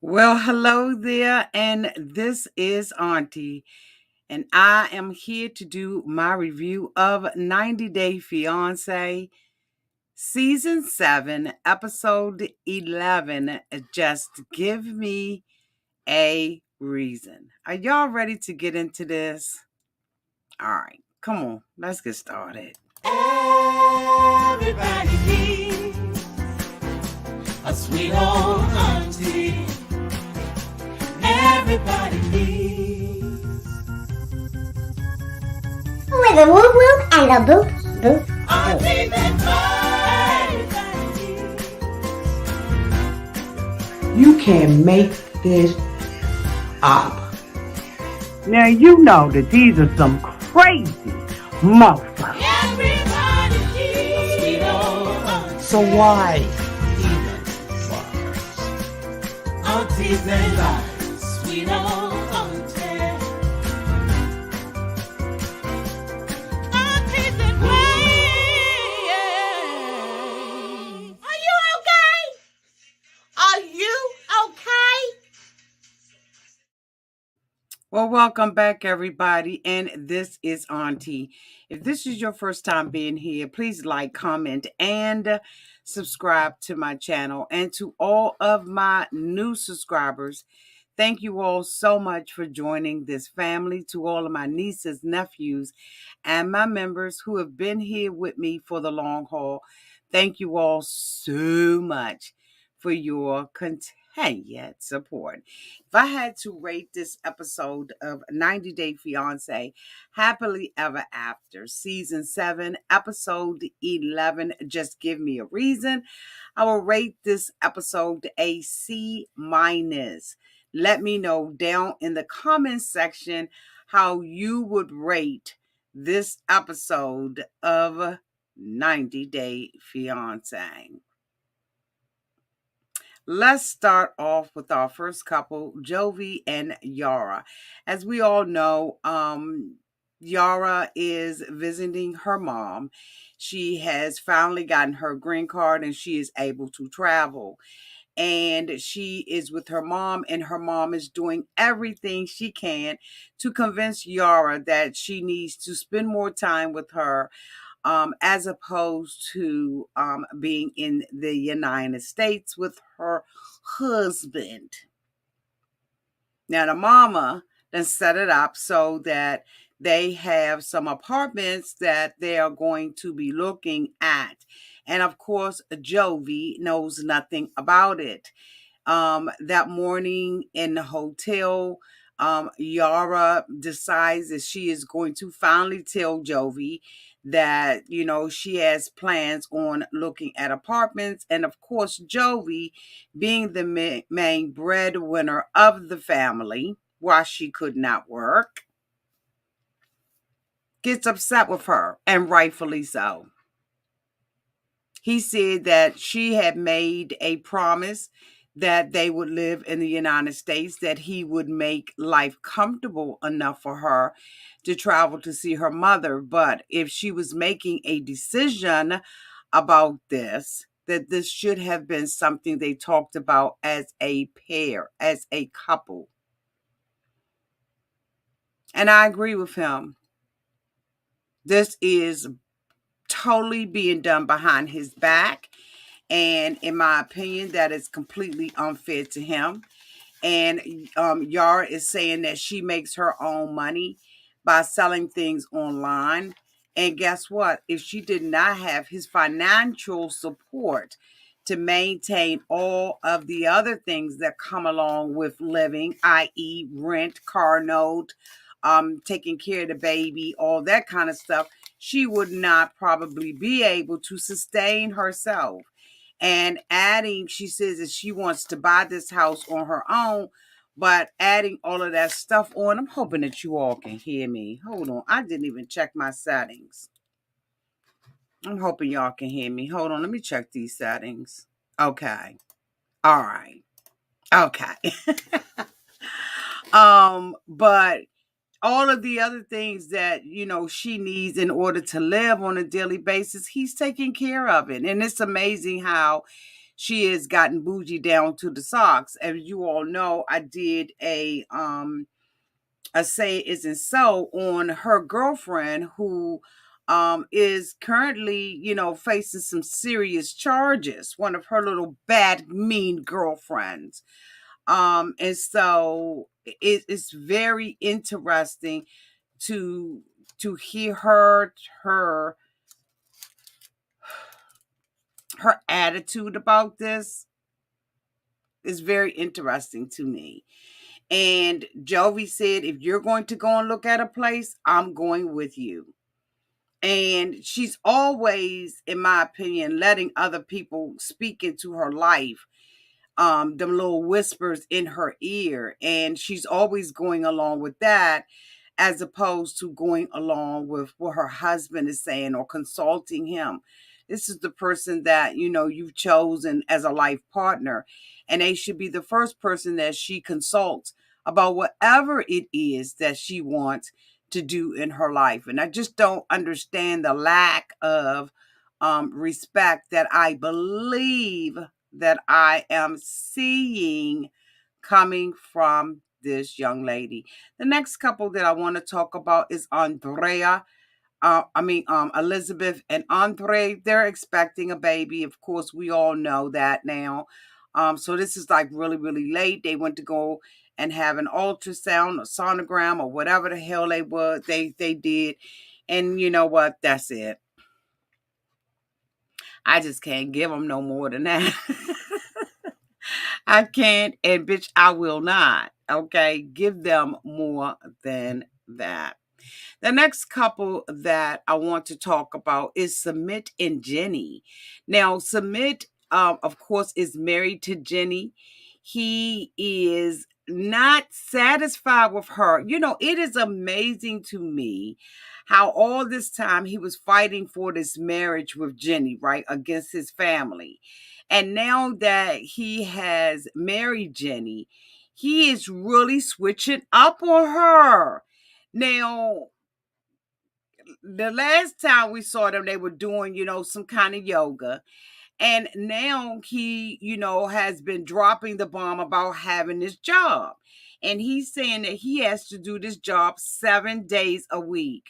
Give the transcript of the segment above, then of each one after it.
Well, hello there, and this is Auntie, and I am here to do my review of 90 Day Fiance, Season 7, Episode 11. Just give me a reason. Are y'all ready to get into this? All right, come on, let's get started. Everybody needs a sweet old auntie. Everybody needs with a whoop whoop and a boop boop boop. auntie that everybody needs. You can make this up. Now, you know that these are some crazy motherfuckers. Everybody needs a sweet old auntie. So why even bother? Aunties and lies, sweet old auntie. Aunties and ways. Are you okay? Are you okay? Well, welcome back, everybody, and this is Auntie. If this is your first time being here, please like, comment, and subscribe to my channel. And to all of my new subscribers, thank you all so much for joining this family. To all of my nieces, nephews, and my members who have been here with me for the long haul, thank you all so much for your continued support. If I had to rate this episode of 90 Day Fiance, Happily Ever After, Season 7, Episode 11, Just Give Me a Reason, I will rate this episode a C minus. Let me know down in the comments section how you would rate this episode of 90 Day Fiance. Let's start off with our first couple, Jovi and Yara. As we all know, Yara is visiting her mom. She has finally gotten her green card and she is able to travel. And she is with her mom, and her mom is doing everything she can to convince Yara that she needs to spend more time with her, as opposed to being in the United States with her husband. Now, the mama then set it up so that they have some apartments that they are going to be looking at. And of course, Jovi knows nothing about it. That morning in the hotel, Yara decides that she is going to finally tell Jovi that, she has plans on looking at apartments. And of course, Jovi, being the main breadwinner of the family, while she could not work, gets upset with her, and rightfully so. He said that she had made a promise that they would live in the United States, that he would make life comfortable enough for her to travel to see her mother. But if she was making a decision about this, that this should have been something they talked about as a pair, as a couple. And I agree with him. This is totally being done behind his back. And in my opinion, that is completely unfair to him. And Yara is saying that she makes her own money by selling things online. And guess what? If she did not have his financial support to maintain all of the other things that come along with living, i.e., rent, car note, taking care of the baby, all that kind of stuff, she would not probably be able to sustain herself. And adding, she says that she wants to buy this house on her own, but adding all of that stuff on, I'm hoping that you all can hear me. Hold on. I didn't even check my settings. I'm hoping y'all can hear me. Hold on. Let me check these settings. Okay. All right. Okay. But all of the other things that, she needs in order to live on a daily basis, he's taking care of it. And it's amazing how she has gotten bougie down to the socks. As you all know, I did a say it isn't so on her girlfriend who is currently, facing some serious charges. One of her little bad, mean girlfriends. And so it's very interesting to hear her attitude about this. Is very interesting to me. And Jovi said, if you're going to go and look at a place, I'm going with you. And she's always, in my opinion, letting other people speak into her life, them little whispers in her ear. And she's always going along with that, as opposed to going along with what her husband is saying or consulting him. This is the person that, you've chosen as a life partner, and they should be the first person that she consults about whatever it is that she wants to do in her life. And I just don't understand the lack of respect that I believe that I am seeing coming from this young lady. The next couple that I want to talk about is Andrea. Elizabeth and Andre. They're expecting a baby. Of course, we all know that now. So this is like really, really late. They went to go and have an ultrasound or sonogram or whatever the hell they did. And you know what? That's it. I just can't give them no more than that. I can't, and bitch, I will not. Okay, give them more than that. The next couple that I want to talk about is Sumit and Jenny. Now, Sumit, of course, is married to Jenny. He is not satisfied with her. It is amazing to me how all this time he was fighting for this marriage with Jenny, right, against his family. And now that he has married Jenny, he is really switching up on her. Now, the last time we saw them, they were doing, some kind of yoga. And now he, has been dropping the bomb about having this job. And he's saying that he has to do this job 7 days a week.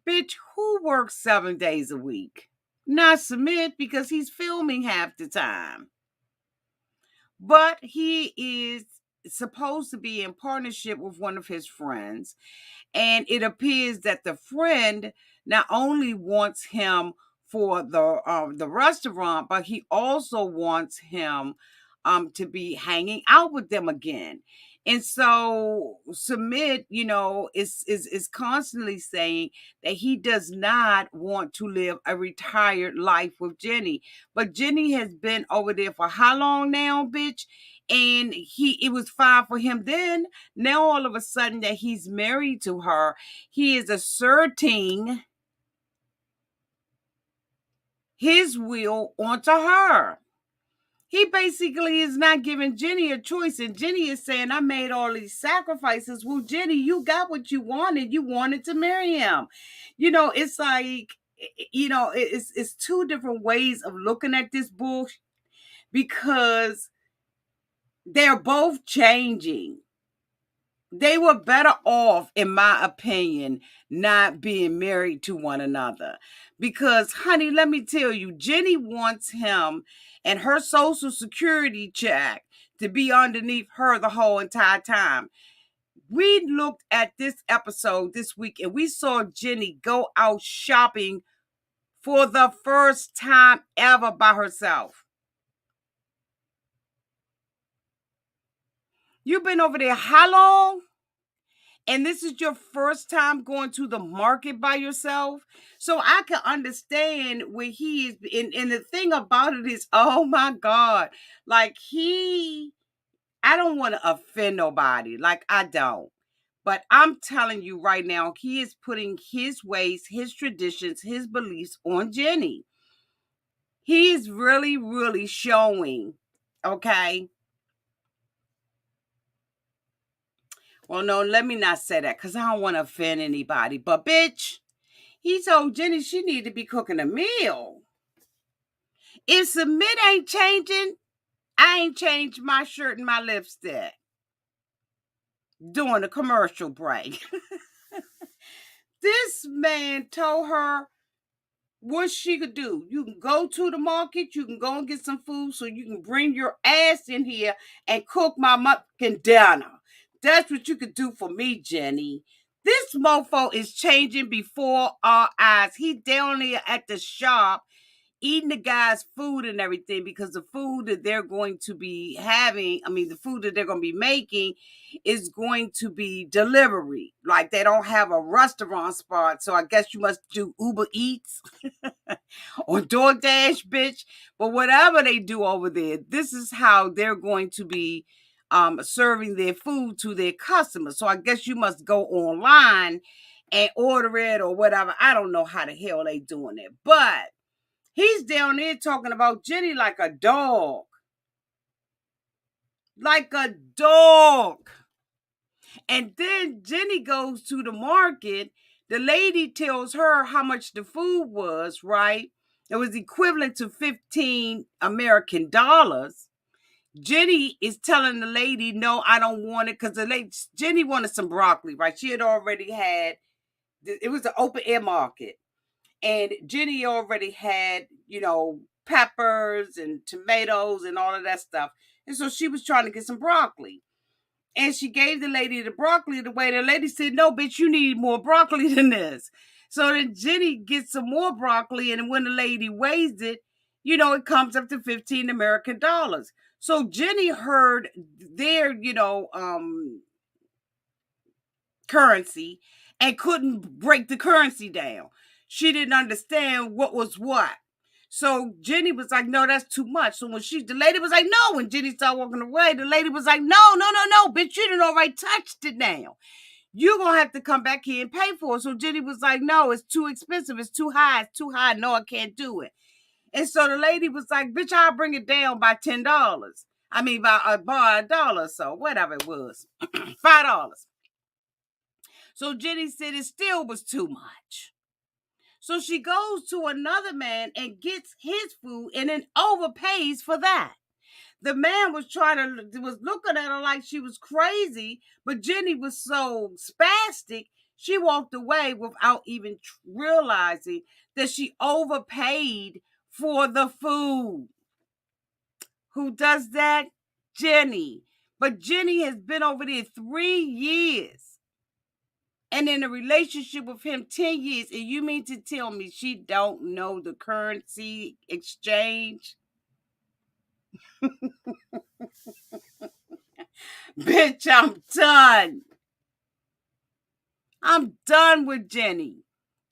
Bitch, who works 7 days a week? Not Submit, because he's filming half the time. But he is supposed to be in partnership with one of his friends. And it appears that the friend not only wants him for the restaurant, but he also wants him to be hanging out with them again. And so Submit, is constantly saying that he does not want to live a retired life with Jenny. But Jenny has been over there for how long now, bitch? And it was fine for him then. Now all of a sudden that he's married to her, he is asserting his will onto her. He basically is not giving Jenny a choice. And Jenny is saying, I made all these sacrifices. Well, Jenny, you got what you wanted. You wanted to marry him. It's like, it's two different ways of looking at this bullshit, because they're both changing. They were better off, in my opinion, not being married to one another. Because, honey, let me tell you, Jenny wants him and her social security check to be underneath her the whole entire time. We looked at this episode this week and we saw Jenny go out shopping for the first time ever by herself. You've been over there how long? And this is your first time going to the market by yourself. So I can understand where he is. And the thing about it is, oh my God, like I don't want to offend nobody. Like I don't. But I'm telling you right now, he is putting his ways, his traditions, his beliefs on Jenny. He is really, really showing, okay? Well, no, let me not say that because I don't want to offend anybody. But bitch, he told Jenny she needed to be cooking a meal. If Submit ain't changing, I ain't changed my shirt and my lipstick during the commercial break. This man told her what she could do. You can go to the market, you can go and get some food so you can bring your ass in here and cook my mucking dinner. That's what you could do for me, Jenny. This mofo is changing before our eyes. He down there at the shop eating the guy's food and everything because the food that they're going to be having, the food that they're going to be making is going to be delivery. Like they don't have a restaurant spot. So I guess you must do Uber Eats or DoorDash, bitch. But whatever they do over there, this is how they're going to be serving their food to their customers. So I guess you must go online and order it or whatever. I don't know how the hell they doing it. But he's down there talking about Jenny like a dog. Like a dog. And then Jenny goes to the market. The lady tells her how much the food was, right? It was equivalent to 15 American dollars. Jenny is telling the lady, no, I don't want it, because Jenny wanted some broccoli, right? She had already had, it was an open air market. And Jenny already had, peppers and tomatoes and all of that stuff. And so she was trying to get some broccoli. And she gave the lady the broccoli the way the lady said, no, bitch, you need more broccoli than this. So then Jenny gets some more broccoli. And when the lady weighs it, it comes up to 15 American dollars. So Jenny heard their, currency and couldn't break the currency down. She didn't understand what was what. So Jenny was like, no, that's too much. So when the lady was like, no, when Jenny started walking away, the lady was like, no, bitch, you didn't already touched it now. You're going to have to come back here and pay for it. So Jenny was like, no, it's too expensive. It's too high. It's too high. No, I can't do it. And so the lady was like, bitch, I'll bring it down by $10. By $1, so whatever it was, $5. So Jenny said it still was too much. So she goes to another man and gets his food and then overpays for that. The man was looking at her like she was crazy, but Jenny was so spastic, she walked away without even realizing that she overpaid for the food. Who does that? Jenny. But Jenny has been over there 3 years. And in a relationship with him 10 years, and you mean to tell me she don't know the currency exchange? Bitch, I'm done. I'm done with Jenny.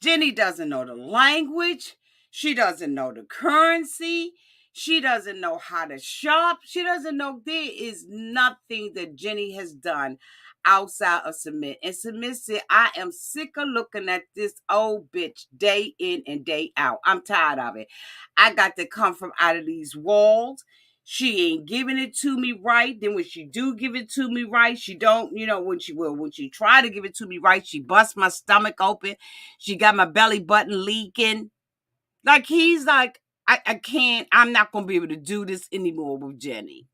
Jenny doesn't know the language. She doesn't know the currency. She doesn't know how to shop. She doesn't know. There is nothing that Jenny has done outside of Submit. And Submit said, I am sick of looking at this old bitch day in and day out. I'm tired of it. I got to come from out of these walls. She ain't giving it to me right. Then when she do give it to me right, she don't, when she try to give it to me right, she busts my stomach open. She got my belly button leaking. Like he's like, I can't, I'm not going to be able to do this anymore with Jenny.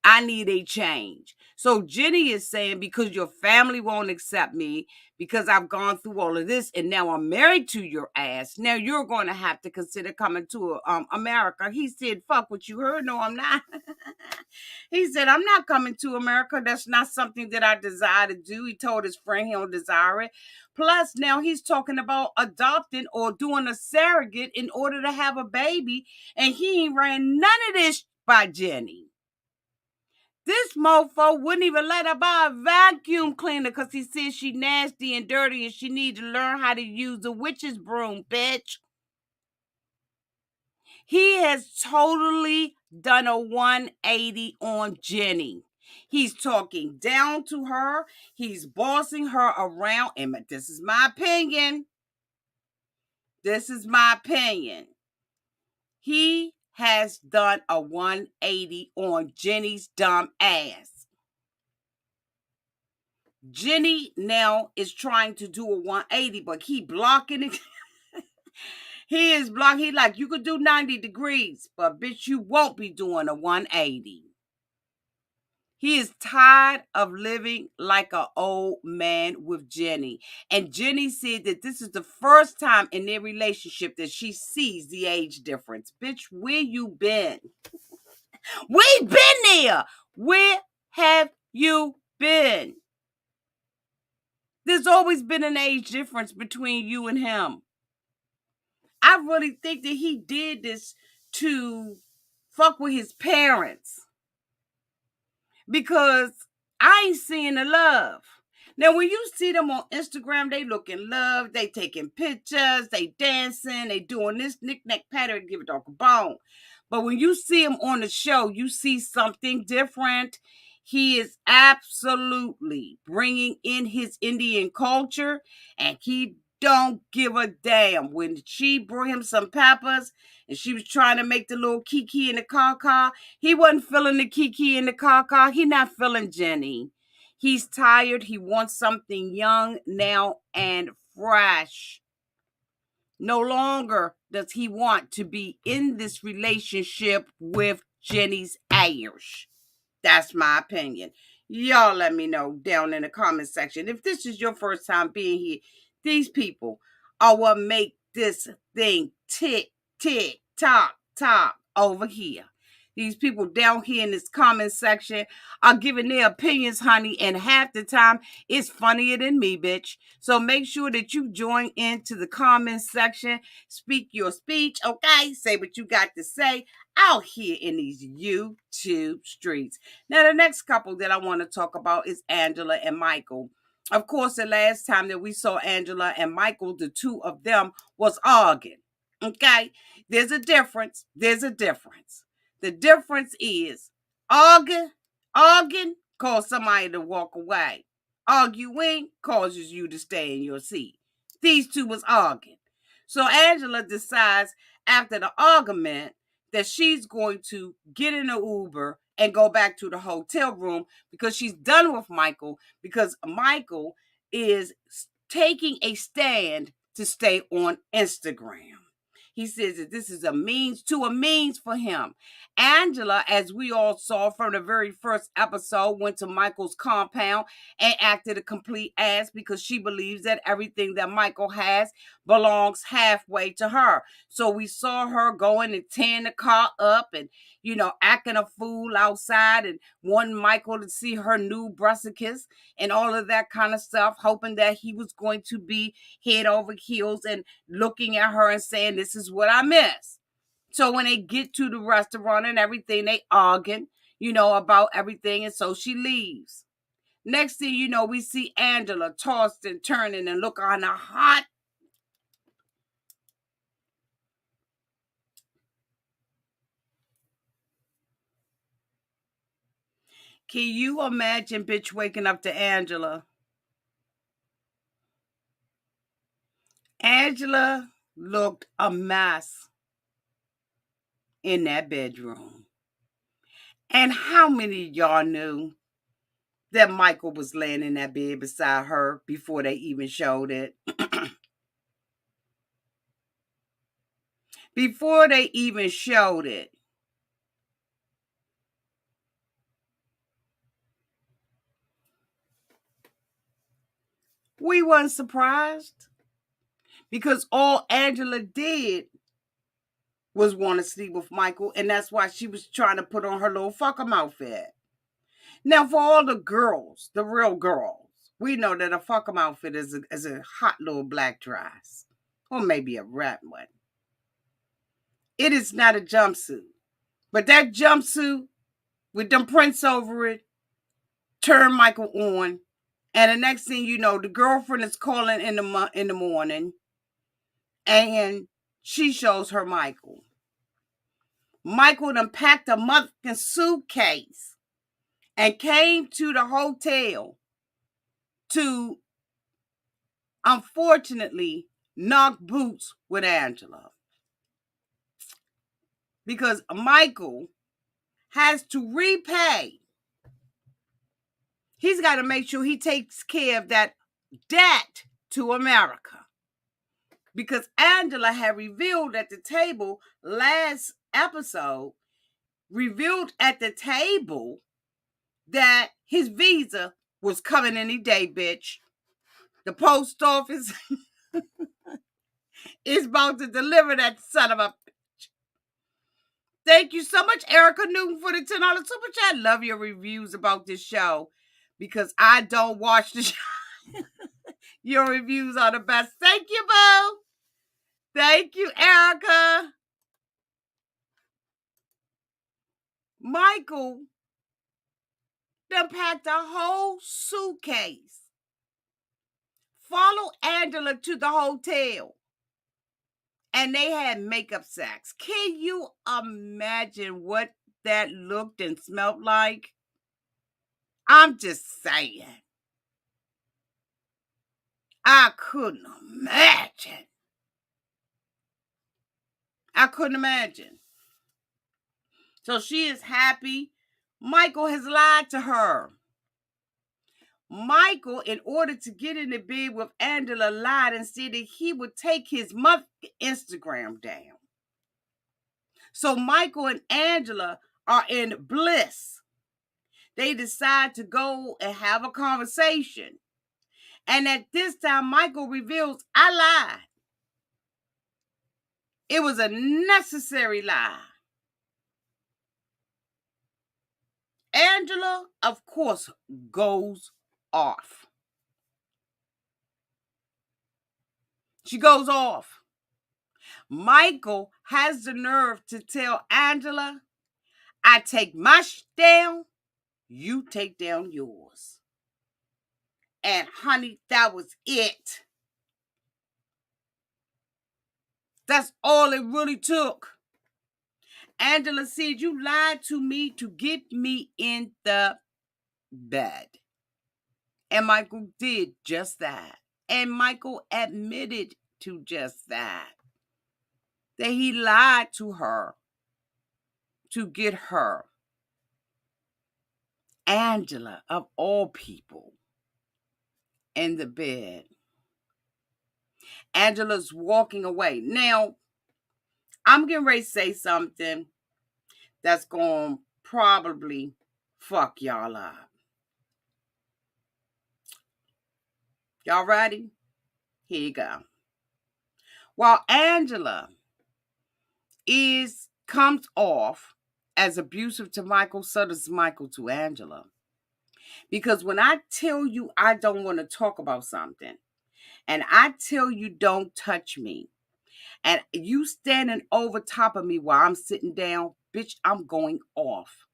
I need a change. So Jenny is saying, because your family won't accept me, because I've gone through all of this and now I'm married to your ass, now you're going to have to consider coming to America. He said, fuck what you heard. No, I'm not. He said, I'm not coming to America. That's not something that I desire to do. He told his friend he don't desire it. Plus, now he's talking about adopting or doing a surrogate in order to have a baby. And he ain't ran none of this by Jenny. This mofo wouldn't even let her buy a vacuum cleaner because he says she nasty and dirty and she need to learn how to use a witch's broom, bitch. He has totally done a 180 on Jenny. He's talking down to her. He's bossing her around. And this is my opinion. This is my opinion. He has done a 180 on Jenny's dumb ass. Jenny now is trying to do a 180, but he blocking it. He is blocked. He like, you could do 90 degrees, but bitch, you won't be doing a 180. He is tired of living like an old man with Jenny. And Jenny said that this is the first time in their relationship that she sees the age difference. Bitch, where you been? We been there. Where have you been? There's always been an age difference between you and him. I really think that he did this to fuck with his parents because I ain't seeing the love. Now, when you see them on Instagram, they look in love, they taking pictures, they dancing, they doing this knick-knack pattern, give it dog a bone. But when you see him on the show, you see something different. He is absolutely bringing in his Indian culture, and he don't give a damn. When she brought him some peppers and she was trying to make the little kiki in the car, he wasn't feeling the kiki in the car. He not feeling Jenny. He's tired. He wants something young now and fresh. No longer does he want to be in this relationship with Jenny's heirs. That's my opinion. Y'all let me know down in the comment section. If this is your first time being here, these people are what make this thing tick, tick, tock over here. These people down here in this comment section are giving their opinions, honey, and half the time it's funnier than me, bitch. So make sure that you join into the comment section. Speak your speech, okay? Say what you got to say out here in these YouTube streets. Now, the next couple that I want to talk about is Angela and Michael. Of course, the last time that we saw Angela and Michael, the two of them was arguing. Okay? There's a difference. The difference is arguing causes somebody to walk away. Arguing causes you to stay in your seat. These two was arguing. So Angela decides after the argument that she's going to get in an Uber and go back to the hotel room because she's done with Michael, because Michael is taking a stand to stay on Instagram. He says that this is a means for him. Angela, as we all saw from the very first episode, went to Michael's compound and acted a complete ass because she believes that everything that Michael has belongs halfway to her. So we saw her going and tearing the car up and, acting a fool outside and wanting Michael to see her new brassicas and all of that kind of stuff, hoping that he was going to be head over heels and looking at her and saying, this is what I miss. So when they get to the restaurant and everything, they arguing, about everything. And so she leaves. Next thing you know, we see Angela tossed and turning and look on a hot. Can you imagine bitch waking up to Angela? Angela looked a mess in that bedroom. And how many of y'all knew that Michael was laying in that bed beside her before they even showed it? Before they even showed it. We weren't surprised because all Angela did was want to sleep with Michael, and that's why she was trying to put on her little fuck 'em outfit. Now, for all the girls, the real girls, we know that a fuck 'em outfit is a hot little black dress, or maybe a red one. It is not a jumpsuit, but that jumpsuit with them prints over it turned Michael on. And the next thing you know, the girlfriend is calling in the morning, and she shows her Michael. Michael done packed a motherfucking suitcase and came to the hotel to, unfortunately, knock boots with Angela. Because Michael has to repay. He's got to make sure he takes care of that debt to America. because Angela had revealed at the table last episode, revealed at the table that his visa was coming any day, bitch. The post office is about to deliver that son of a bitch. Thank you so much, Erica Newton, for the $10 super chat. Love your reviews about this show because I don't watch the show. Your reviews are the best. Thank you, Boo. Thank you, Erica. Michael done packed a whole suitcase. Follow Angela to the hotel. And they had makeup sacks. Can you imagine what that looked and smelled like? I'm just saying. I couldn't imagine. I couldn't imagine. So she is happy. Michael has lied to her. Michael, in order to get in the bed with Angela, lied and said that he would take his mother Instagram down. So Michael and Angela are in bliss. They decide to go and have a conversation. And at this time, Michael reveals, I lied. It was a necessary lie. Angela, of course, goes off. She goes off. Michael has the nerve to tell Angela, I take my down, you take down yours. And honey, that was it. That's all it really took. Angela said, you lied to me to get me in the bed. And Michael did just that. And Michael admitted to just that. That he lied to her to get her. Angela, of all people, in the bed. Angela's walking away. Now, I'm getting ready to say something that's going to probably fuck y'all up. Y'all ready? Here you go. While Angela comes off as abusive to Michael, so does Michael to Angela. Because when I tell you I don't want to talk about something, and I tell you don't touch me, and you standing over top of me while I'm sitting down, bitch, I'm going off.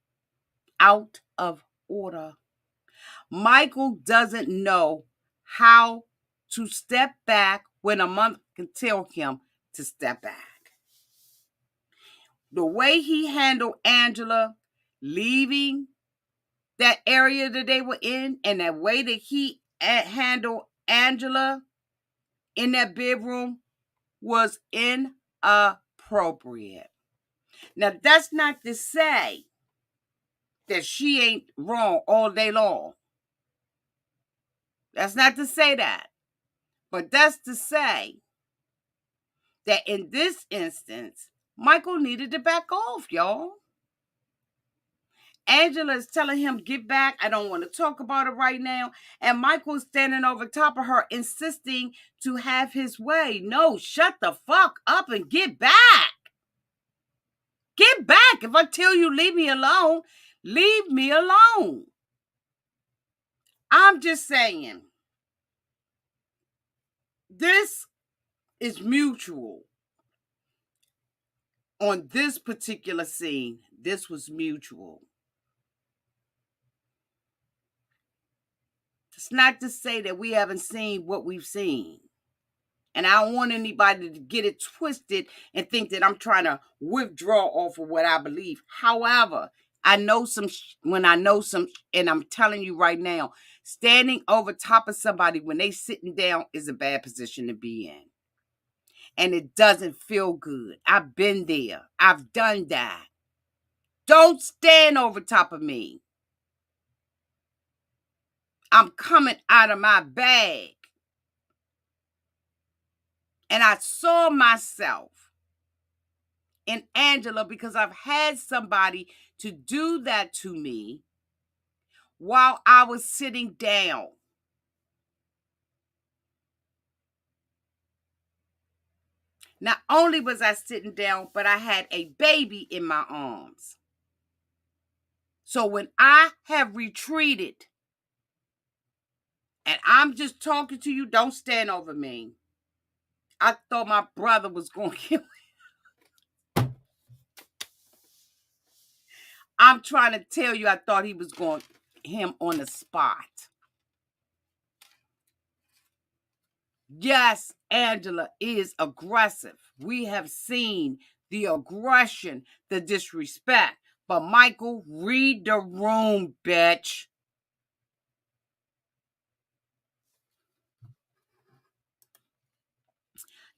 Out of order. Michael doesn't know how to step back when a mother can tell him to step back. The way he handled Angela leaving that area that they were in, and that way that he handled Angela in that bedroom was inappropriate. Now, that's not to say that she ain't wrong all day long. That's not to say that. But that's to say that in this instance, Michael needed to back off, y'all. Angela is telling him, get back. I don't want to talk about it right now. And Michael's standing over top of her, insisting to have his way. No, shut the fuck up and get back. Get back. If I tell you leave me alone, leave me alone. I'm just saying, this is mutual. On this particular scene, this was mutual. It's not to say that we haven't seen what we've seen. And I don't want anybody to get it twisted and think that I'm trying to withdraw off of what I believe. However, I know when I know some, and I'm telling you right now, standing over top of somebody when they sitting down is a bad position to be in. And it doesn't feel good. I've been there. I've done that. Don't stand over top of me. I'm coming out of my bag. And I saw myself in Angela because I've had somebody to do that to me while I was sitting down. Not only was I sitting down, but I had a baby in my arms. So when I have retreated, and I'm just talking to you, don't stand over me. I thought my brother was going to kill me. I'm trying to tell you, I thought he was going him on the spot. Yes, Angela is aggressive. We have seen the aggression, the disrespect. But Michael, read the room, bitch.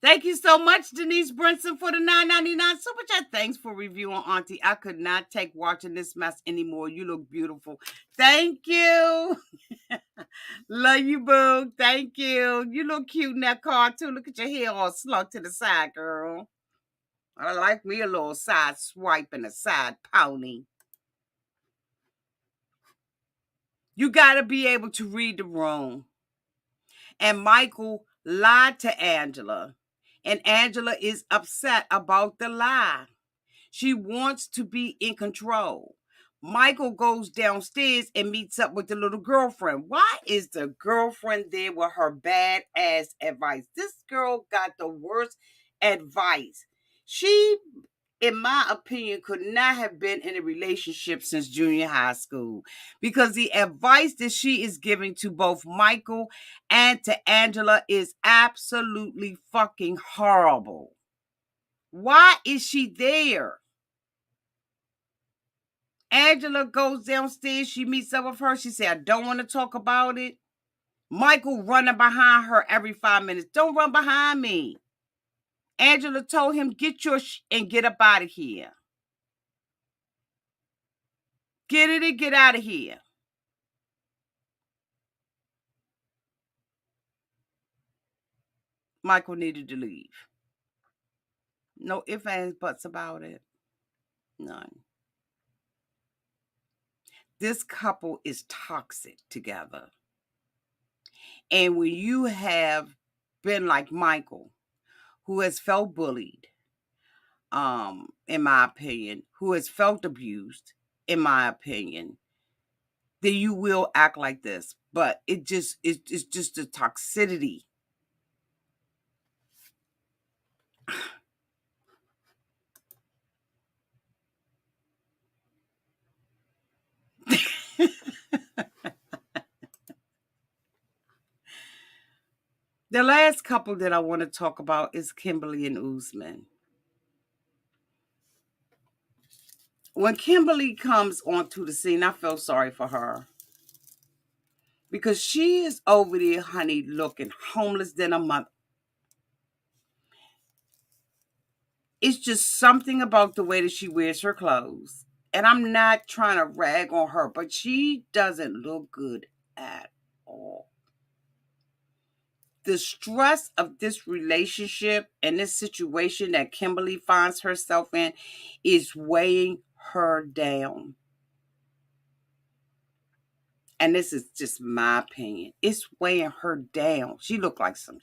Thank you so much, Denise Brinson, for the $9.99 super chat. Thanks for reviewing Auntie. I could not take watching this mess anymore. You look beautiful. Thank you. Love you, boo. Thank you. You look cute in that car, too. Look at your hair all slung to the side, girl. I like me a little side swipe and a side pony. You got to be able to read the room. And Michael lied to Angela. And Angela is upset about the lie. She wants to be in control. Michael goes downstairs and meets up with the little girlfriend. Why is the girlfriend there with her bad ass advice? This girl got the worst advice. She, in my opinion, could not have been in a relationship since junior high school because the advice that she is giving to both Michael and to Angela is absolutely fucking horrible. Why is she there? Angela goes downstairs. She meets up with her. She said, I don't want to talk about it. Michael running behind her every 5 minutes. Don't run behind me. Angela told him, get your and get up out of here. Get it and get out of here. Michael needed to leave. No ifs, ands, buts about it. None. This couple is toxic together. And when you have been like Michael, who has felt bullied, in my opinion, who has felt abused, in my opinion, then you will act like this. But it's just the toxicity. The last couple that I want to talk about is Kimberly and Usman. When Kimberly comes onto the scene, I feel sorry for her. Because she is over there, honey, looking homeless than a mother. It's just something about the way that she wears her clothes. And I'm not trying to rag on her, but she doesn't look good at all. The stress of this relationship and this situation that Kimberly finds herself in is weighing her down. And this is just my opinion. It's weighing her down. She looked like some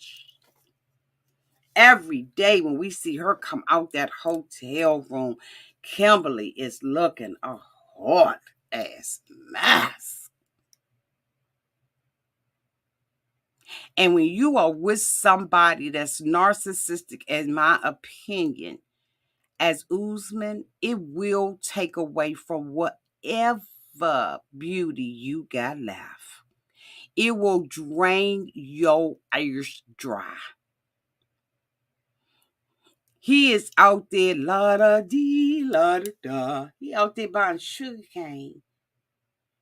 every day when we see her come out that hotel room, Kimberly is looking a hot ass mess. And when you are with somebody that's narcissistic, in my opinion, as Usman, it will take away from whatever beauty you got left. It will drain your ears dry. He is out there, la-da-dee, la-da-da. He out there buying sugar cane.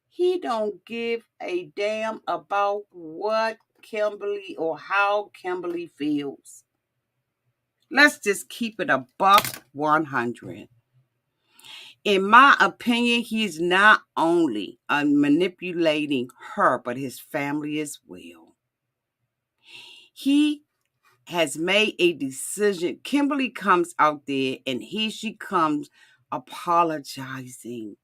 He don't give a damn about what Kimberly or how Kimberly feels. Let's just keep it a buck 100. In my opinion, he's not only manipulating her, but his family as well. He has made a decision. Kimberly comes out there and she comes apologizing,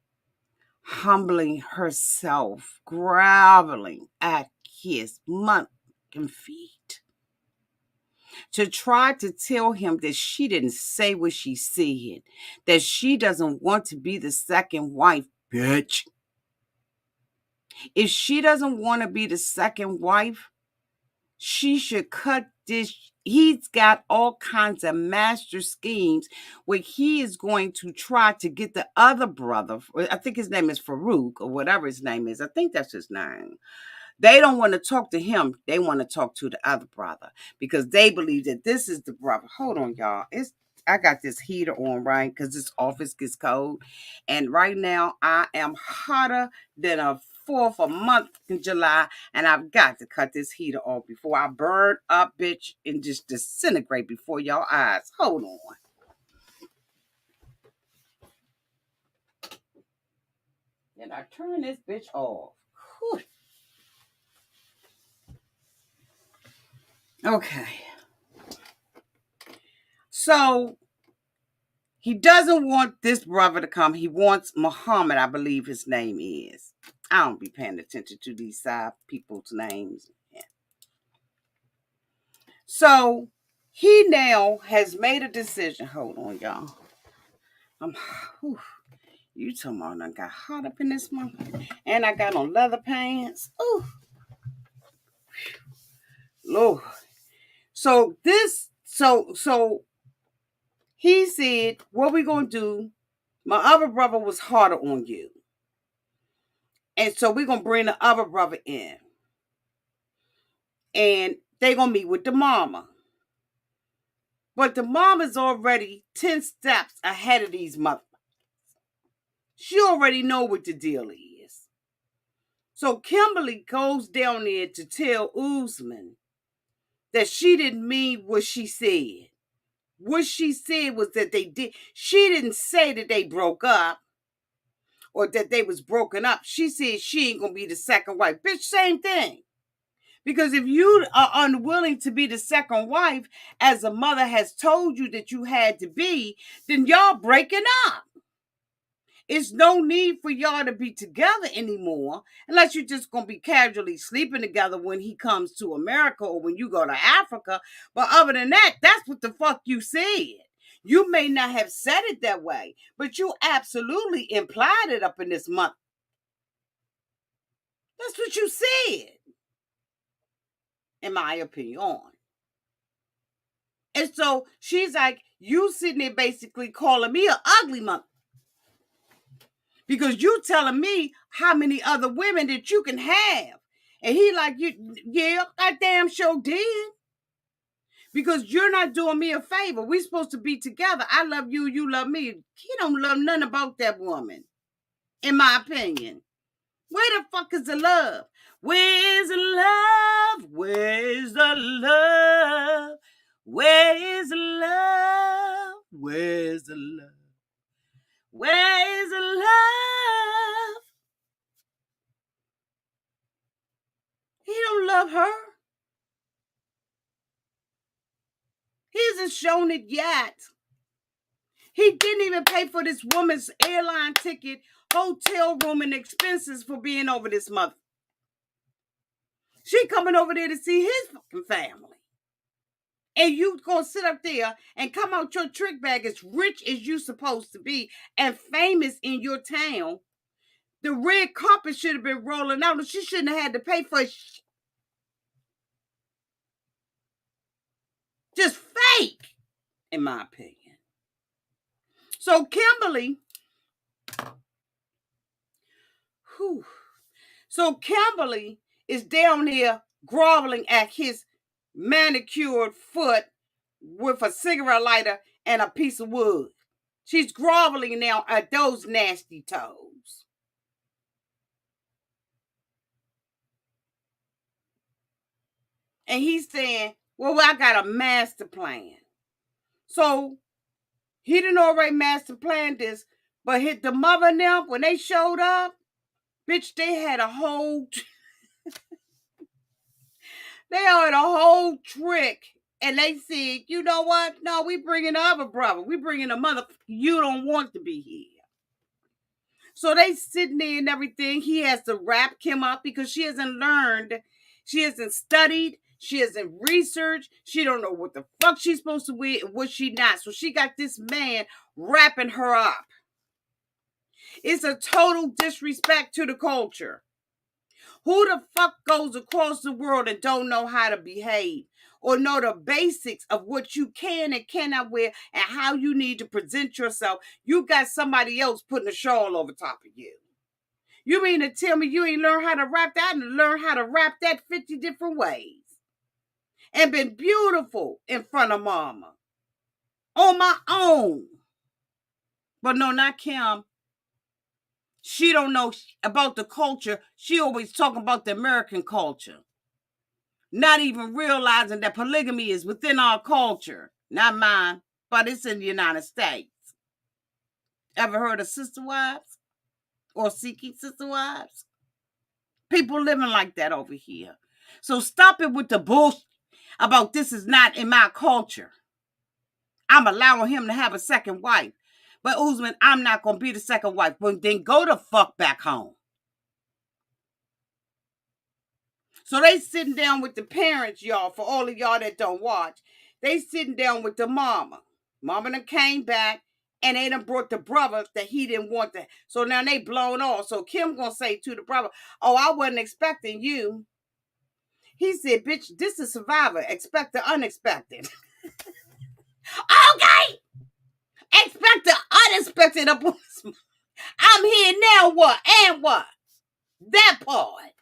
humbling herself, groveling at his motherfucking feet to try to tell him that she didn't say what she said, that she doesn't want to be the second wife, bitch. If she doesn't want to be the second wife, she should cut this. He's got all kinds of master schemes where he is going to try to get the other brother. I think his name is Farouk or whatever his name is. I think that's his name. They don't want to talk to him. They want to talk to the other brother because they believe that this is the brother. Hold on, y'all. I got this heater on, right? Because this office gets cold. And right now I am hotter than a fourth a month in July. And I've got to cut this heater off before I burn up, bitch, and just disintegrate before y'all eyes. Hold on. And I turn this bitch off. Whew. Okay. So he doesn't want this brother to come. He wants Muhammad, I believe his name is. I don't be paying attention to these side people's names. Yeah. So he now has made a decision. Hold on, y'all. Whew, you talking about I got hot up in this month. And I got on leather pants. Ooh. Lord. So he said, what we gonna do? My other brother was harder on you. And so we're going to bring the other brother in. And they're going to meet with the mama. But the mama's already 10 steps ahead of these mothers. She already know what the deal is. So Kimberly goes down there to tell Usman that she didn't mean what she said. What she said was that they did. She didn't say that they broke up or that they was broken up. She said she ain't going to be the second wife. Bitch, same thing. Because if you are unwilling to be the second wife, as a mother has told you that you had to be, then y'all breaking up. It's no need for y'all to be together anymore, unless you're just going to be casually sleeping together when he comes to America or when you go to Africa. But other than that, that's what the fuck you said. You may not have said it that way, but you absolutely implied it up in this month. That's what you said, in my opinion. And so she's like, you sitting there basically calling me an ugly mother. Because you telling me how many other women that you can have. And he like, yeah, I damn sure did. Because you're not doing me a favor. We're supposed to be together. I love you, you love me. He don't love nothing about that woman, in my opinion. Where the fuck is the love? Where's the love? Where's the love? Where is the love? Where's the love? Where is the love? He don't love her. He hasn't shown it yet. He didn't even pay for this woman's airline ticket, hotel room, and expenses for being over this mother. She coming over there to see his fucking family. And you gonna sit up there and come out your trick bag as rich as you supposed to be and famous in your town. The red carpet should have been rolling out and she shouldn't have had to pay for just fake, in my opinion. So Kimberly, Kimberly is down here groveling at his manicured foot with a cigarette lighter and a piece of wood. She's groveling now at those nasty toes. And he's saying, well, I got a master plan. So he didn't already master plan this, but hit the mother now, when they showed up, bitch, they had a whole trick And they said, you know what? No, we bringing the other brother. We bringing a mother. You don't want to be here. So they sitting there and everything. He has to wrap Kim up because she hasn't learned. She hasn't studied. She hasn't researched. She don't know what the fuck she's supposed to wear and what she not. So she got this man wrapping her up. It's a total disrespect to the culture. Who the fuck goes across the world and don't know how to behave or know the basics of what you can and cannot wear and how you need to present yourself? You got somebody else putting a shawl over top of you. You mean to tell me you ain't learned how to wrap that and learn how to wrap that 50 different ways and been beautiful in front of mama on my own? But no, not Kim. She don't know about the culture. She always talking about the American culture. Not even realizing that polygamy is within our culture. Not mine, but it's in the United States. Ever heard of sister wives or seeking sister wives? People living like that over here. So stop it with the bullshit about this is not in my culture. I'm allowing him to have a second wife. But Usman, I'm not going to be the second wife. Well, then go the fuck back home. So they sitting down with the parents, y'all, for all of y'all that don't watch. They sitting down with the mama. Mama done came back and they done brought the brother that he didn't want that. So now they blown off. So Kim gonna say to the brother, oh, I wasn't expecting you. He said, bitch, this is Survivor. Expect the unexpected. Okay. Expect the unexpected. I'm here now, what? And what? That part.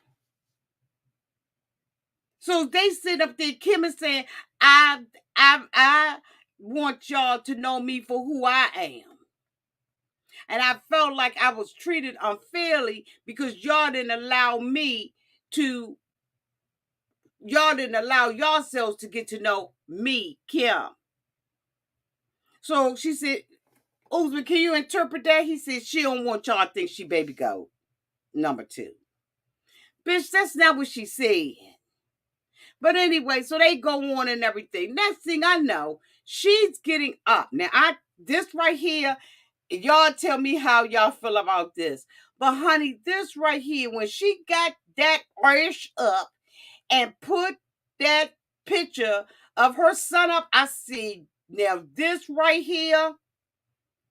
So they sit up there, Kim is saying, I want y'all to know me for who I am. And I felt like I was treated unfairly because y'all didn't allow yourselves to get to know me, Kim. So she said, Usman, can you interpret that? He said, she don't want y'all to think she baby goat. Number 2. Bitch, that's not what she said. But anyway, so they go on and everything. Next thing I know, she's getting up. Now, this right here, y'all tell me how y'all feel about this. But honey, this right here, when she got that ish up and put that picture of her son up, I see, now this right here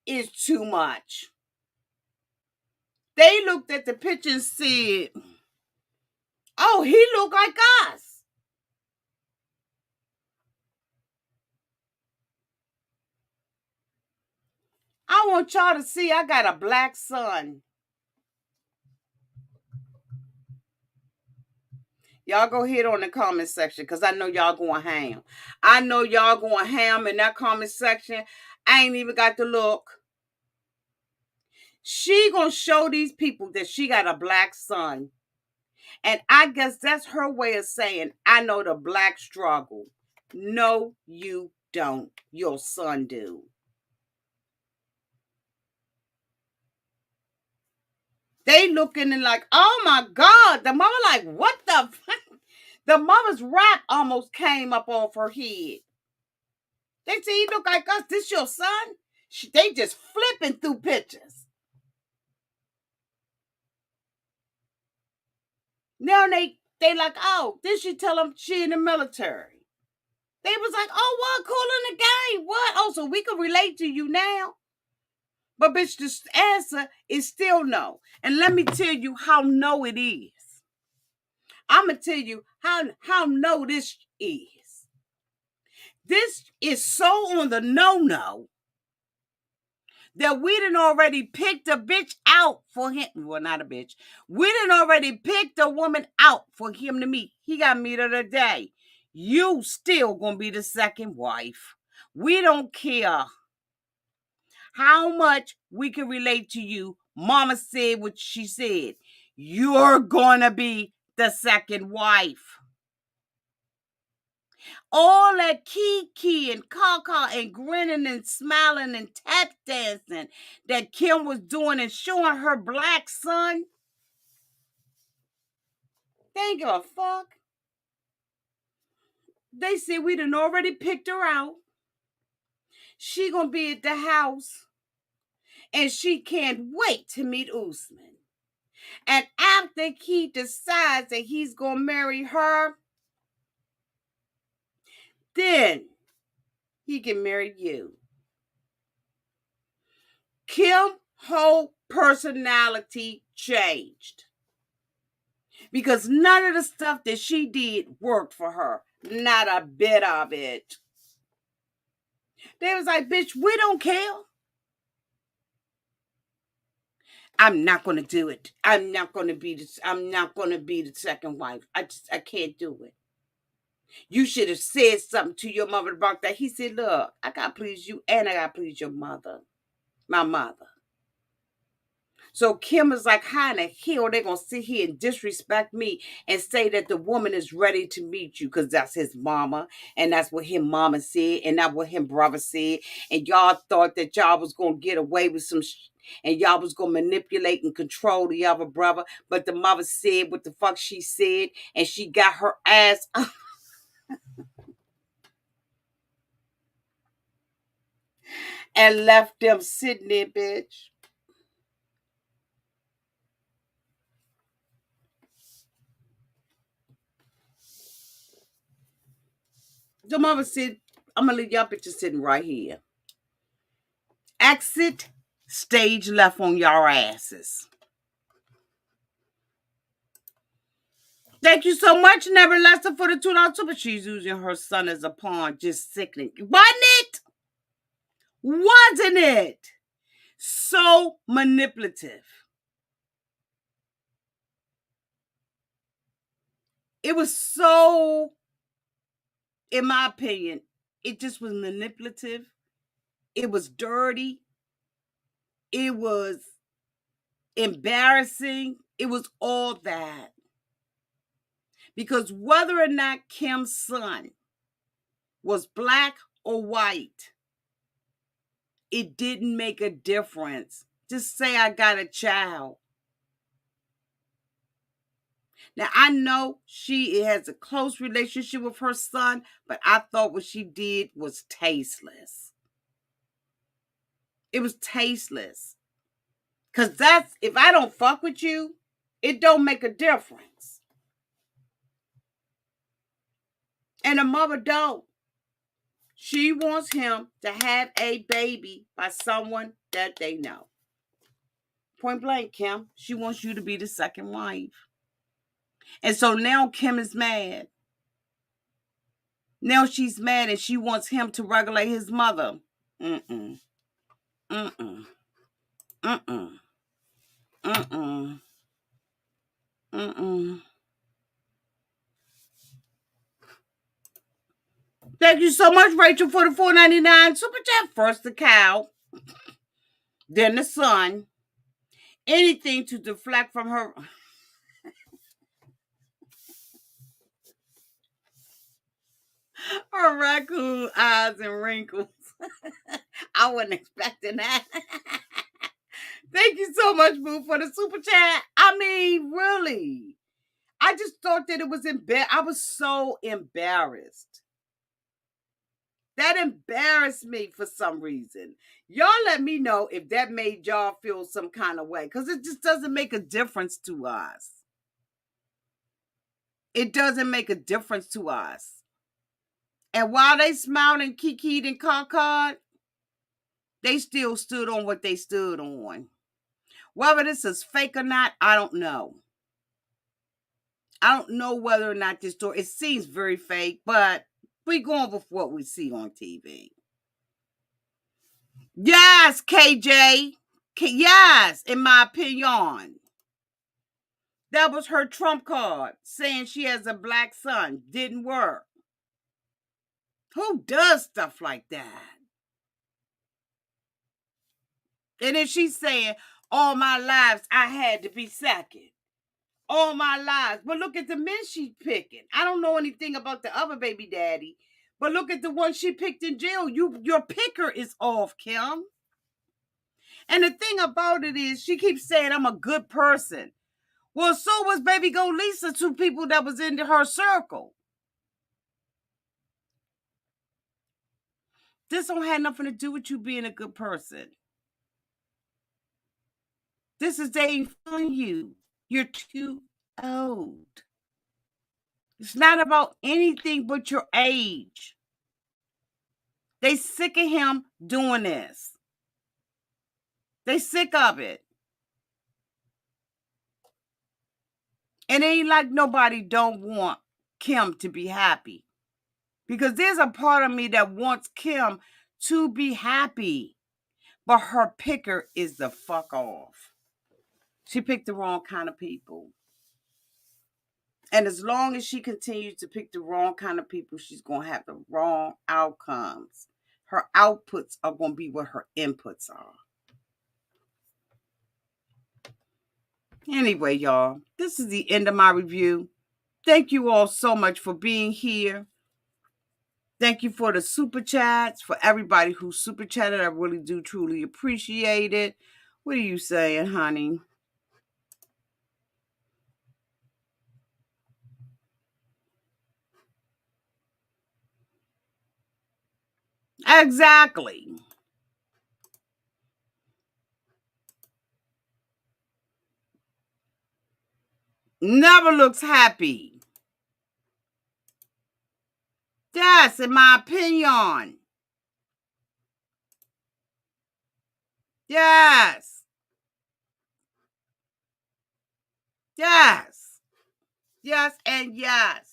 is too much. They looked at the picture and said, oh, he look like us. I want y'all to see I got a black son. Y'all go hit on the comment section because I know y'all going ham. I know y'all going ham in that comment section. I ain't even got to look. She gonna show these people that she got a black son. And I guess that's her way of saying, I know the black struggle. No, you don't. Your son do. They looking and like, oh my God. The mama like, what the fuck? The mama's wrap almost came up off her head. They say, he look like us. This your son? They just flipping through pictures. Now they like, oh, then she tell them she in the military. They was like, oh, what? Cool in the game. What? Oh, so we can relate to you now. But bitch, the answer is still no. And let me tell you how no it is. I'm going to tell you how no this is. This is so on the no-no that we done already picked a bitch out for him. Well, not a bitch. We done already picked a woman out for him to meet. He got to meet her today. You still going to be the second wife. We don't care how much we can relate to you. Mama said what she said. You're going to be the second wife. All that kiki and caca and grinning and smiling and tap dancing that Kim was doing and showing her black son. They ain't give a fuck. They said we done already picked her out. She gonna be at the house, and she can't wait to meet Usman. And after he decides that he's gonna marry her, then he can marry you. Kim's whole personality changed because none of the stuff that she did worked for her. Not a bit of it. They was like, bitch, we don't care. I'm not gonna do it. I'm not gonna be the second wife. I can't do it. You should have said something to your mother about that. He said, look, I gotta please you and I gotta please your mother. My mother. So Kim is like, how in the hell they gonna sit here and disrespect me and say that the woman is ready to meet you? Because that's his mama, and that's what his mama said, and that's what his brother said. And y'all thought that y'all was gonna get away with some and y'all was gonna manipulate and control the other brother. But the mother said what the fuck she said, and she got her ass up. And left them sitting there, bitch. The mother said, I'm gonna leave y'all bitches sitting right here. Exit stage left on y'all asses. Thank you so much, Nevertheless, for the $2 super. She's using her son as a pawn. Just sickening. Wasn't it? Wasn't it? So manipulative. It was so, in my opinion, it just was manipulative. It was dirty. It was embarrassing. It was all that. Because whether or not Kim's son was black or white, it didn't make a difference. Just say I got a child. Now, I know she has a close relationship with her son, but I thought what she did was tasteless. It was tasteless. Because that's, if I don't fuck with you, it don't make a difference. And the mother don't. She wants him to have a baby by someone that they know. Point blank, Kim. She wants you to be the second wife. And so now Kim is mad. Now she's mad and she wants him to regulate his mother. Mm-mm. Mm-mm. Mm-mm. Mm-mm. Mm-mm. Thank you so much, Rachel, for the $4.99 super chat. First the cow, then the son. Anything to deflect from her. Her raccoon eyes and wrinkles. I wasn't expecting that. Thank you so much, Boo, for the super chat. I mean, really. I just thought that it was I was so embarrassed. That embarrassed me for some reason. Y'all let me know if that made y'all feel some kind of way, because it just doesn't make a difference to us. It doesn't make a difference to us. And while they smiled and kikied and caw-cawed, they still stood on what they stood on. Whether this is fake or not, I don't know. I don't know whether or not this story, it seems very fake, but we going with what we see on TV. Yes, KJ. Yes, in my opinion. That was her trump card, saying she has a black son. Didn't work. Who does stuff like that? And then she's saying, all my lives I had to be second. All my lives. But look at the men she's picking. I don't know anything about the other baby daddy, but look at the one she picked in jail. Your picker is off, Kim. And the thing about it is, she keeps saying, I'm a good person. Well, so was baby Go Lisa, two people that was into her circle. This don't have nothing to do with you being a good person. This is they feeling you. You're too old. It's not about anything but your age. They sick of him doing this. They sick of it. And it ain't like nobody don't want Kim to be happy. Because there's a part of me that wants Kim to be happy. But her picker is the fuck off. She picked the wrong kind of people. And as long as she continues to pick the wrong kind of people, she's going to have the wrong outcomes. Her outputs are going to be what her inputs are. Anyway, y'all, this is the end of my review. Thank you all so much for being here. Thank you for the super chats, for everybody who super chatted. I really do truly appreciate it. What are you saying, honey? Exactly. Never looks happy. Yes, in my opinion. Yes. Yes. Yes and yes.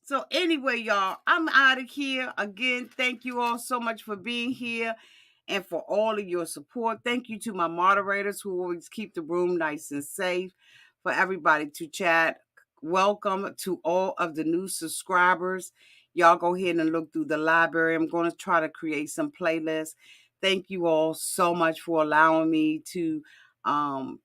So anyway, y'all, I'm out of here. Again, thank you all so much for being here and for all of your support. Thank you to my moderators who always keep the room nice and safe for everybody to chat. Welcome to all of the new subscribers. Y'all go ahead and look through the library. I'm going to try to create some playlists. Thank you all so much for allowing me to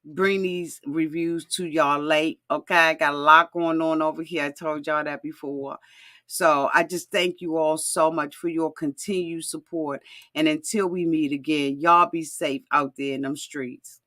bring these reviews to y'all late. Okay, I got a lot going on over here. I told y'all that before. So I just thank you all so much for your continued support. And until we meet again, y'all be safe out there in them streets.